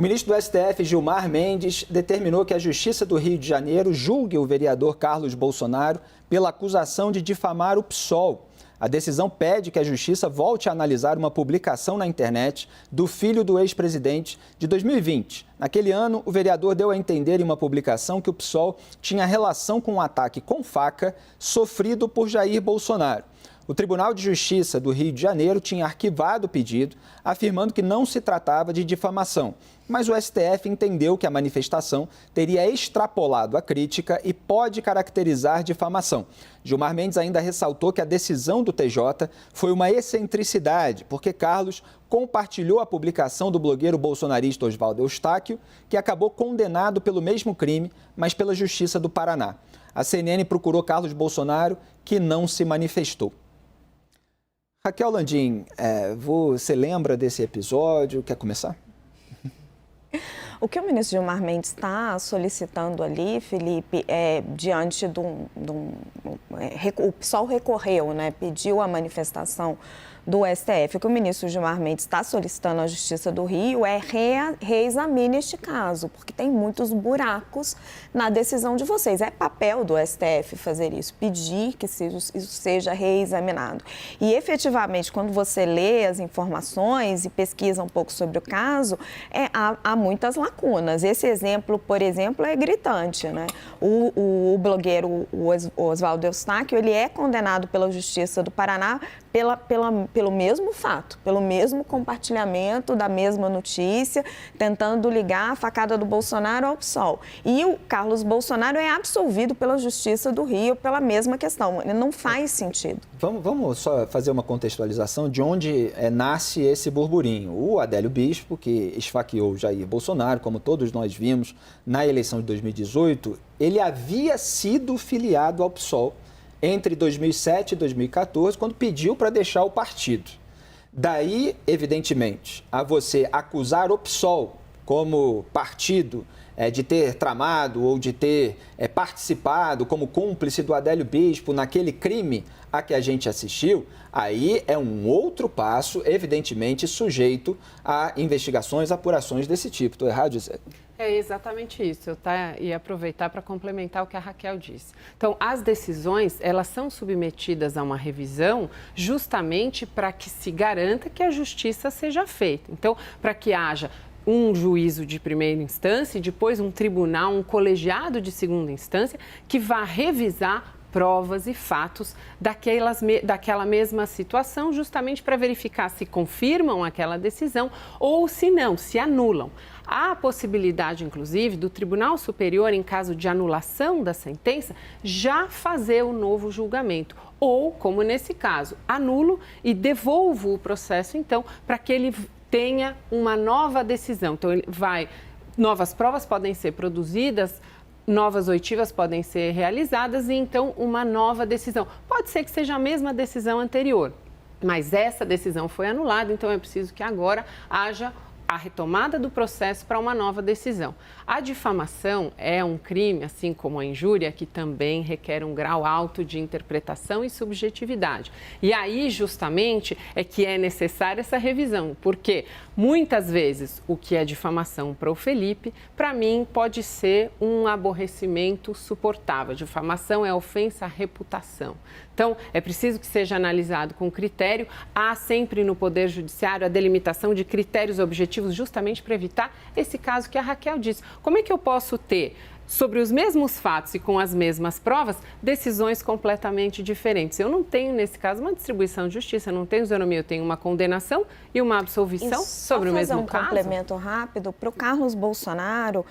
O ministro do STF, Gilmar Mendes, determinou que a Justiça do Rio de Janeiro julgue o vereador Carlos Bolsonaro pela acusação de difamar o PSOL. A decisão pede que a Justiça volte a analisar uma publicação na internet do filho do ex-presidente de 2020. Naquele ano, o vereador deu a entender em uma publicação que o PSOL tinha relação com um ataque com faca sofrido por Jair Bolsonaro. O Tribunal de Justiça do Rio de Janeiro tinha arquivado o pedido, afirmando que não se tratava de difamação. Mas o STF entendeu que a manifestação teria extrapolado a crítica e pode caracterizar difamação. Gilmar Mendes ainda ressaltou que a decisão do TJ foi uma excentricidade, porque Carlos compartilhou a publicação do blogueiro bolsonarista Oswaldo Eustáquio, que acabou condenado pelo mesmo crime, mas pela Justiça do Paraná. A CNN procurou Carlos Bolsonaro, que não se manifestou. Raquel Landim, você lembra desse episódio? Quer começar? O que o ministro Gilmar Mendes está solicitando ali, Felipe, diante o PSOL recorreu, né, pediu a manifestação do STF. O que o ministro Gilmar Mendes está solicitando à Justiça do Rio é reexamine este caso, porque tem muitos buracos na decisão de vocês. É papel do STF fazer isso, pedir que isso seja reexaminado. E, efetivamente, quando você lê as informações e pesquisa um pouco sobre o caso, há muitas lacunas. Esse exemplo, por exemplo, é gritante, né? O blogueiro Oswaldo Eustáquio, ele é condenado pela Justiça do Paraná pelo mesmo fato, pelo mesmo compartilhamento da mesma notícia, tentando ligar a facada do Bolsonaro ao PSOL. E o Carlos Bolsonaro é absolvido pela Justiça do Rio pela mesma questão. Ele não faz sentido. Vamos só fazer uma contextualização de onde nasce esse burburinho. O Adélio Bispo, que esfaqueou Jair Bolsonaro, como todos nós vimos na eleição de 2018, ele havia sido filiado ao PSOL entre 2007 e 2014, quando pediu para deixar o partido. Daí, evidentemente, a você acusar o PSOL como partido de ter tramado ou de ter participado como cúmplice do Adélio Bispo naquele crime a que a gente assistiu, aí é um outro passo, evidentemente, sujeito a investigações, apurações desse tipo. Estou errado, Gisele? É exatamente isso. Eu ia aproveitar para complementar o que a Raquel disse. Então, as decisões, elas são submetidas a uma revisão justamente para que se garanta que a justiça seja feita. Então, para que haja um juízo de primeira instância e depois um tribunal, um colegiado de segunda instância que vá revisar provas e fatos daquela mesma situação, justamente para verificar se confirmam aquela decisão ou se não, se anulam. Há a possibilidade, inclusive, do Tribunal Superior, em caso de anulação da sentença, já fazer o novo julgamento. Ou, como nesse caso, anulo e devolvo o processo, então, para que ele tenha uma nova decisão. Então, novas provas podem ser produzidas, novas oitivas podem ser realizadas e, então, uma nova decisão. Pode ser que seja a mesma decisão anterior, mas essa decisão foi anulada, então é preciso que agora haja a retomada do processo para uma nova decisão. A difamação é um crime, assim como a injúria, que também requer um grau alto de interpretação e subjetividade. E aí, justamente, é que é necessária essa revisão, porque muitas vezes o que é difamação para o Felipe, para mim, pode ser um aborrecimento suportável. Difamação é ofensa à reputação. Então, é preciso que seja analisado com critério. Há sempre no Poder Judiciário a delimitação de critérios objetivos justamente para evitar esse caso que a Raquel disse. Como é que eu posso ter, sobre os mesmos fatos e com as mesmas provas, decisões completamente diferentes? Eu não tenho, nesse caso, uma distribuição de justiça, não tenho isonomia, eu tenho uma condenação e uma absolvição sobre o mesmo caso. Só fazer um complemento rápido, para o Carlos Bolsonaro,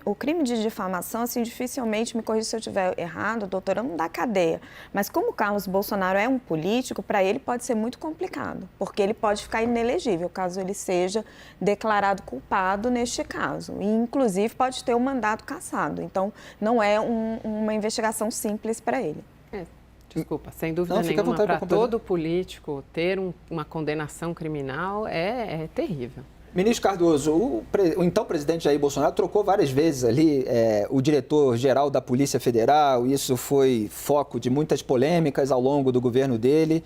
o crime de difamação, assim, dificilmente, me corrija se eu estiver errado, doutora, não dá cadeia. Mas como o Carlos Bolsonaro é um político, para ele pode ser muito complicado, porque ele pode ficar inelegível, caso ele seja declarado culpado neste caso. E, inclusive, pode ter o mandato cassado. Então, não é uma investigação simples para ele. Desculpa, sem dúvida nenhuma, para todo político ter uma condenação criminal é terrível. Ministro Cardoso, o então presidente Jair Bolsonaro trocou várias vezes ali o diretor-geral da Polícia Federal, isso foi foco de muitas polêmicas ao longo do governo dele,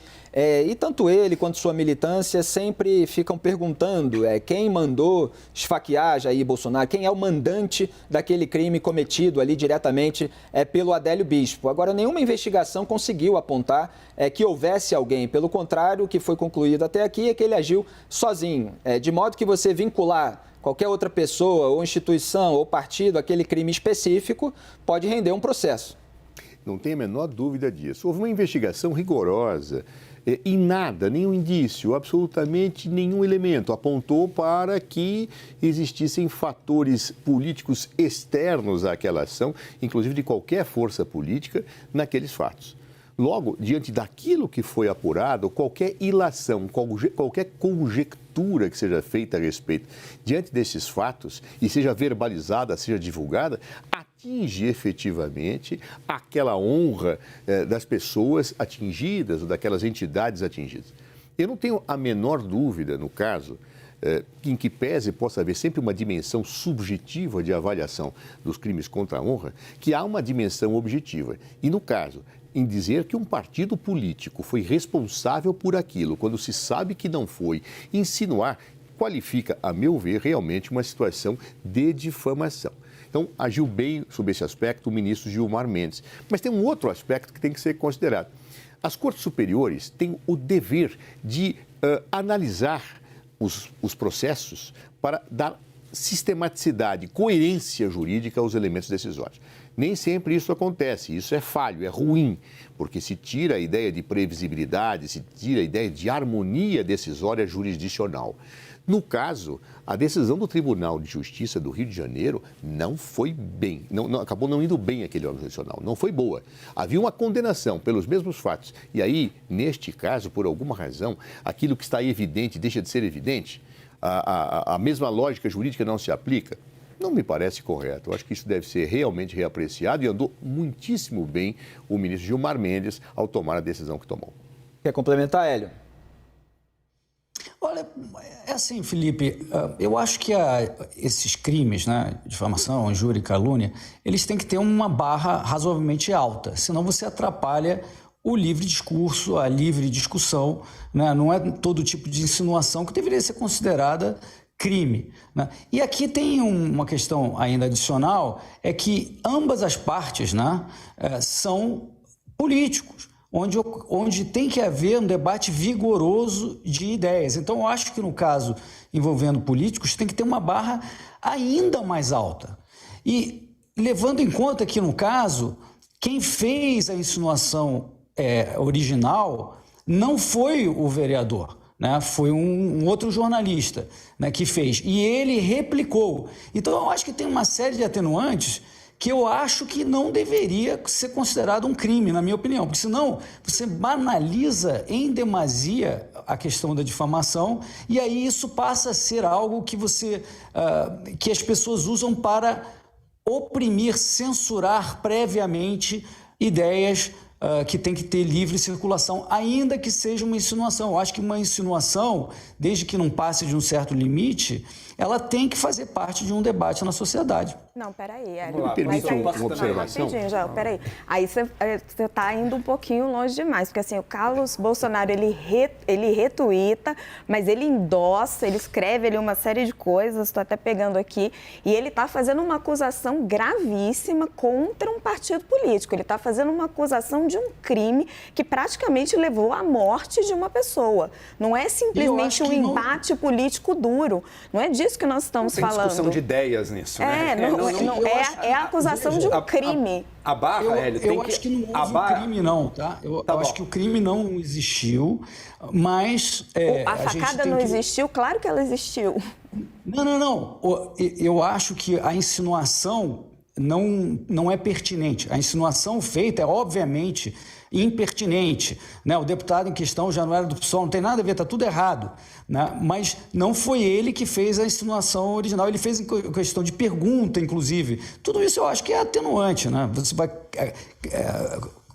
e tanto ele quanto sua militância sempre ficam perguntando quem mandou esfaquear Jair Bolsonaro, quem é o mandante daquele crime cometido ali diretamente pelo Adélio Bispo. Agora, nenhuma investigação conseguiu apontar que houvesse alguém, pelo contrário, o que foi concluído até aqui é que ele agiu sozinho, de modo que você vincular qualquer outra pessoa ou instituição ou partido àquele crime específico pode render um processo. Não tem a menor dúvida disso. Houve uma investigação rigorosa e nada, nenhum indício, absolutamente nenhum elemento apontou para que existissem fatores políticos externos àquela ação, inclusive de qualquer força política, naqueles fatos. Logo, diante daquilo que foi apurado, qualquer ilação, qualquer conjectura que seja feita a respeito, diante desses fatos, e seja verbalizada, seja divulgada, atinge efetivamente aquela honra das pessoas atingidas ou daquelas entidades atingidas. Eu não tenho a menor dúvida, no caso, em que pese possa haver sempre uma dimensão subjetiva de avaliação dos crimes contra a honra, que há uma dimensão objetiva. E, no caso, em dizer que um partido político foi responsável por aquilo, quando se sabe que não foi, insinuar, qualifica, a meu ver, realmente uma situação de difamação. Então, agiu bem sob esse aspecto o ministro Gilmar Mendes. Mas tem um outro aspecto que tem que ser considerado. As cortes superiores têm o dever de analisar os processos para dar sistematicidade, coerência jurídica aos elementos decisórios. Nem sempre isso acontece, isso é falho, é ruim, porque se tira a ideia de previsibilidade, se tira a ideia de harmonia decisória jurisdicional. No caso, a decisão do Tribunal de Justiça do Rio de Janeiro não foi bem, acabou não indo bem aquele órgão jurisdicional, não foi boa. Havia uma condenação pelos mesmos fatos, e aí, neste caso, por alguma razão, aquilo que está evidente deixa de ser evidente, a mesma lógica jurídica não se aplica. Não me parece correto. Eu acho que isso deve ser realmente reapreciado e andou muitíssimo bem o ministro Gilmar Mendes ao tomar a decisão que tomou. Quer complementar, Hélio? Olha, é assim, Felipe, eu acho que esses crimes, né, difamação, injúria e calúnia, eles têm que ter uma barra razoavelmente alta, senão você atrapalha o livre discurso, a livre discussão, né? Não é todo tipo de insinuação que deveria ser considerada crime, né? E aqui tem uma questão ainda adicional, é que ambas as partes, né, são políticos, onde tem que haver um debate vigoroso de ideias. Então, eu acho que no caso envolvendo políticos, tem que ter uma barra ainda mais alta. E levando em conta que, no caso, quem fez a insinuação original não foi o vereador, né? Foi um outro jornalista, né, que fez. E ele replicou. Então, eu acho que tem uma série de atenuantes que eu acho que não deveria ser considerado um crime, na minha opinião, porque senão você banaliza em demasia a questão da difamação e aí isso passa a ser algo que que as pessoas usam para oprimir, censurar previamente ideias que tem que ter livre circulação, ainda que seja uma insinuação. Eu acho que uma insinuação, desde que não passe de um certo limite, ela tem que fazer parte de um debate na sociedade. Não, peraí, Hélio. Me permite uma observação? Já, peraí. Aí você está indo um pouquinho longe demais, porque assim, o Carlos Bolsonaro, ele retuita, mas ele endossa, ele escreve ali uma série de coisas, estou até pegando aqui, e ele está fazendo uma acusação gravíssima contra um partido político. Ele está fazendo uma acusação de um crime que praticamente levou à morte de uma pessoa. Não é simplesmente um embate político duro. Não é disso que nós estamos falando. Tem discussão de ideias nisso, né? É a acusação de um crime. A barra, Hélio, tem que... Eu acho que não houve um crime, não, tá? Eu acho que o crime não existiu, mas... a facada não existiu? Claro que ela existiu. Não. Eu acho que a insinuação não é pertinente. A insinuação feita é, obviamente, impertinente, né? O deputado em questão já não era do PSOL, não tem nada a ver, está tudo errado, né? Mas não foi ele que fez a insinuação original, ele fez em questão de pergunta, inclusive. Tudo isso eu acho que é atenuante, né? Você vai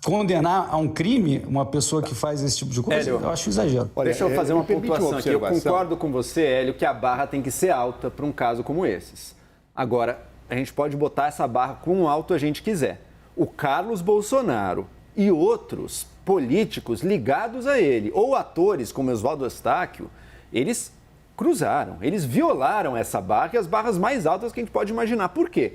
condenar a um crime uma pessoa que faz esse tipo de coisa, Hélio, eu acho exagero. Olha, deixa eu fazer uma pontuação aqui. Eu observação. concordo com você, Hélio, que a barra tem que ser alta para um caso como esses. Agora, a gente pode botar essa barra quão alto a gente quiser. O Carlos Bolsonaro e outros políticos ligados a ele, ou atores como Oswaldo Eustáquio, eles cruzaram, eles violaram essa barra, e as barras mais altas que a gente pode imaginar. Por quê?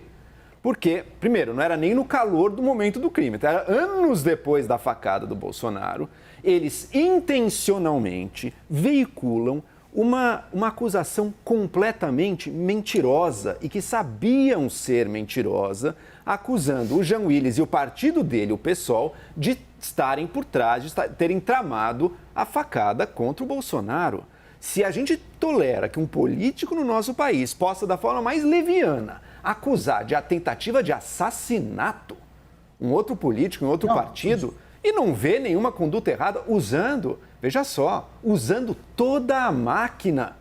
Porque, primeiro, não era nem no calor do momento do crime, era anos depois da facada do Bolsonaro, eles intencionalmente veiculam uma acusação completamente mentirosa e que sabiam ser mentirosa, acusando o Jean Willis e o partido dele, o PSOL, de estarem por trás, de terem tramado a facada contra o Bolsonaro. Se a gente tolera que um político no nosso país possa, da forma mais leviana, acusar de tentativa de assassinato um outro político, um outro partido, e não vê nenhuma conduta errada, veja só, usando toda a máquina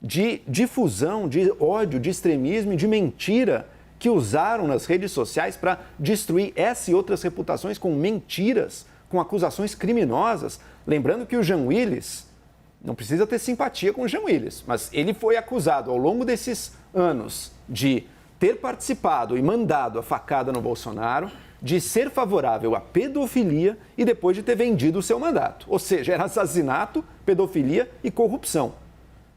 de difusão, de ódio, de extremismo e de mentira que usaram nas redes sociais para destruir essa e outras reputações com mentiras, com acusações criminosas. Lembrando que o Jean Willis, não precisa ter simpatia com o Jean Willis, mas ele foi acusado ao longo desses anos de ter participado e mandado a facada no Bolsonaro, de ser favorável à pedofilia e depois de ter vendido o seu mandato. Ou seja, era assassinato, pedofilia e corrupção.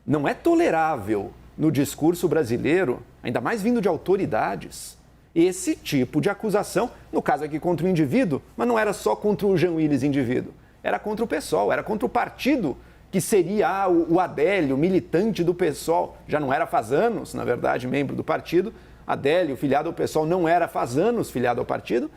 Não é tolerável no discurso brasileiro, ainda mais vindo de autoridades, esse tipo de acusação, no caso aqui contra o indivíduo, mas não era só contra o Jean Willis indivíduo, era contra o PSOL, era contra o partido que seria o Adélio, militante do PSOL, já não era faz anos, na verdade, membro do partido. Adélio, filiado ao PSOL, não era faz anos filiado ao partido,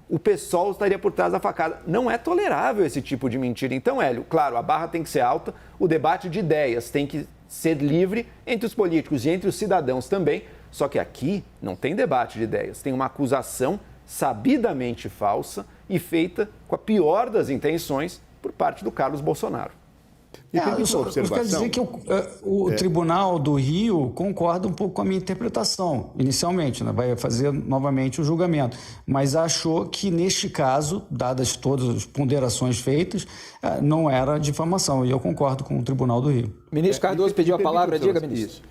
o PSOL estaria por trás da facada. Não é tolerável esse tipo de mentira. Então, Hélio, claro, a barra tem que ser alta, o debate de ideias tem que ser livre entre os políticos e entre os cidadãos também, só que aqui não tem debate de ideias, tem uma acusação sabidamente falsa e feita com a pior das intenções por parte do Carlos Bolsonaro. Eu quero dizer que o Tribunal do Rio concorda um pouco com a minha interpretação, inicialmente, né? Vai fazer novamente o julgamento, mas achou que, neste caso, dadas todas as ponderações feitas, não era difamação, e eu concordo com o Tribunal do Rio. Ministro Cardoso pediu a palavra, diga, ministro.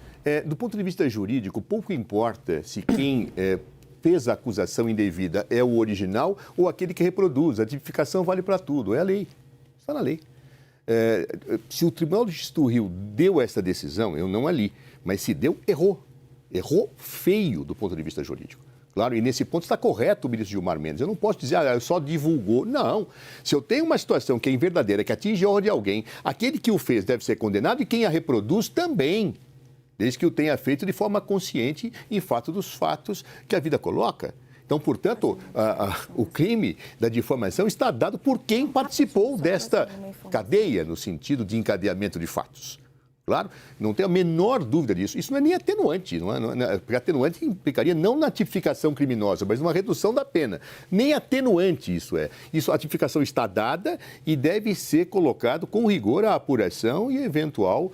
Do ponto de vista jurídico, pouco importa se quem fez a acusação indevida é o original ou aquele que reproduz. A tipificação vale para tudo, é a lei, está na lei. Se o Tribunal de Justiça do Rio deu essa decisão, eu não a li, mas se deu, errou. Errou feio do ponto de vista jurídico. Claro, e nesse ponto está correto o ministro Gilmar Mendes. Eu não posso dizer, só divulgou. Não. Se eu tenho uma situação que é inverdadeira, que atinge a honra de alguém, aquele que o fez deve ser condenado e quem a reproduz também, desde que o tenha feito de forma consciente em fato dos fatos que a vida coloca. Então, portanto, o crime da difamação está dado por quem participou desta cadeia, no sentido de encadeamento de fatos. Claro, não tenho a menor dúvida disso. Isso não é nem atenuante, porque atenuante implicaria não na tipificação criminosa, mas numa redução da pena. Nem atenuante isso é. A tipificação está dada e deve ser colocado com rigor a apuração e eventual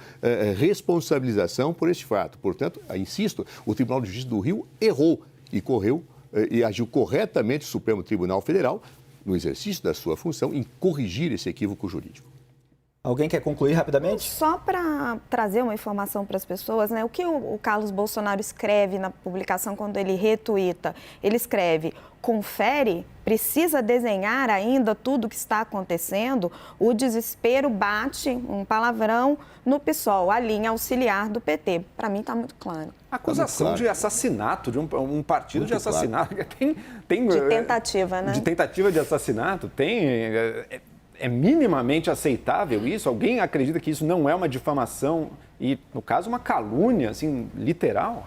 responsabilização por este fato. Portanto, insisto, o Tribunal de Justiça do Rio errou e agiu corretamente o Supremo Tribunal Federal, no exercício da sua função, em corrigir esse equívoco jurídico. Alguém quer concluir rapidamente? Só para trazer uma informação para as pessoas, né? O que o Carlos Bolsonaro escreve na publicação quando ele retuita? Ele escreve: confere, precisa desenhar ainda tudo o que está acontecendo, o desespero bate, um palavrão, no PSOL, a linha auxiliar do PT. Para mim está muito claro. Acusação de assassinato, de um partido muito de assassinato. Claro. Tem, de tentativa, né? De tentativa de assassinato, é minimamente aceitável isso? Alguém acredita que isso não é uma difamação e, no caso, uma calúnia, assim, literal?